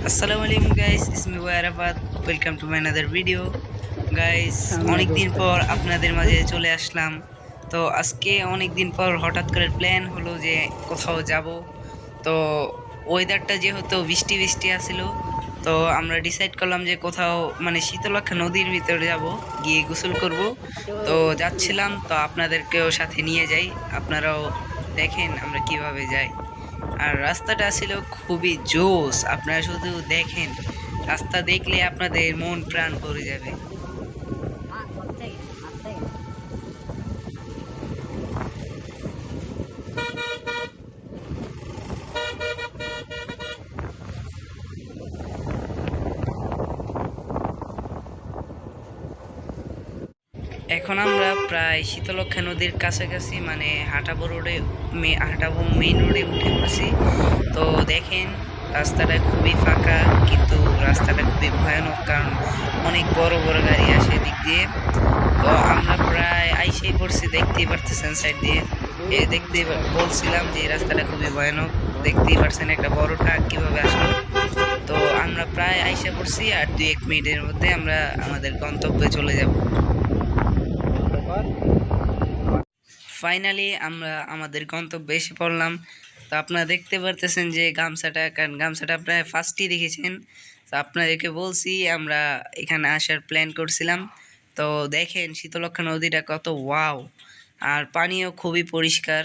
আসসালামু আলাইকুম গাইস, ইসমি ওয়ারাফাত। Welcome to my another video guys. অনেক দিন পর আপনাদের মাঝে চলে আসলাম। তো আজকে অনেক দিন পর হঠাৎ করে প্ল্যান হলো যে কোথাও যাব। তো ওয়েদারটা যেহেতু বৃষ্টি বৃষ্টি আসছিল, তো আমরা ডিসাইড করলাম যে কোথাও মানে শীতলক্ষা নদীর ভিতরে যাব, গিয়ে গোসল করব। তো যাচ্ছিলাম, তো আপনাদেরকেও সাথে নিয়ে যাই, আপনারাও দেখেন আমরা কিভাবে যাই। আর রাস্তাটা ছিল খুবই জোস, আপনারা শুধু দেখেন, রাস্তা দেখলে আপনাদের মন প্রাণ ভরে যাবে। এখন আমরা প্রায় শীতলক্ষা নদীর কাছাকাছি, মানে হাঁটাবো রোডে, হাঁটাবো মেইন রোডে উঠে পড়ছি। তো দেখেন রাস্তাটা খুবই ফাঁকা, কিন্তু রাস্তাটা খুবই ভয়ানক, কারণ অনেক বড় বড় গাড়ি আসে দিক দিয়ে। তো আমরা প্রায় আইসেই পড়ছি, দেখতেই পারতেছেন সাইড দিয়ে। দেখতে বলছিলাম যে এই রাস্তাটা খুবই ভয়ানক, দেখতেই পারছেন একটা বড় ট্রাক কিভাবে আসলো। তো আমরা প্রায় আইসা পড়ছি, আর 2-1 মিনিটের মধ্যে আমরা আমাদের গন্তব্যে চলে যাব। ফাইনালি আমরা আমাদের গন্তব্যে এসে পড়লাম। তো আপনারা দেখতে পারতেছেন যে গামছাটা, কারণ গামছাটা আপনারা ফার্স্টই দেখেছেন। তো আপনাদেরকে বলছি আমরা এখানে আসার প্ল্যান করছিলাম। তো দেখেন শীতলক্ষা নদীটা কত ওয়াও, আর পানিও খুবই পরিষ্কার।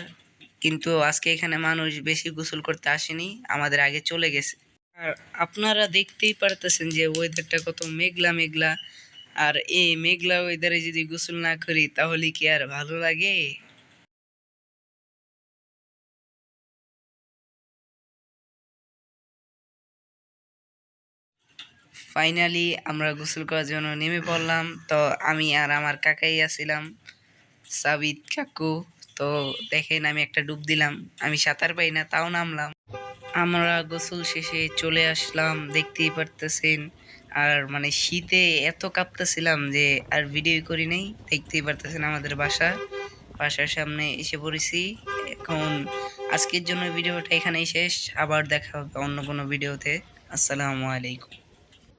কিন্তু আজকে এখানে মানুষ বেশি গোসল করতে আসেনি, আমাদের আগে চলে গেছে। আর আপনারা দেখতেই পারতেছেন যে ওয়েদারটা কত মেঘলা মেঘলা। আর এই মেঘলা ওয়েদারে যদি গোসল না করি তাহলে কি আর ভালো লাগে? ফাইনালি আমরা গোসল করার জন্য নেমে পড়লাম। তো আমি আর আমার কাকাই আছিলাম, সাবিত কাকু। তো দেখেন আমি একটা ডুব দিলাম, আমি সাঁতার পাই না তাও নামলাম। আমরা গোসল শেষে চলে আসলাম, দেখতেই পারতেছেন। আর মানে শীতে এত কাঁপতেছিলাম যে আর ভিডিও করি নাই। দেখতেই পারতেছেন আমাদের বাসার সামনে এসে পড়েছি এখন। আজকের জন্য ভিডিওটা এখানেই শেষ, আবার দেখা হবে অন্য কোনো ভিডিওতে। আসসালামু আলাইকুম।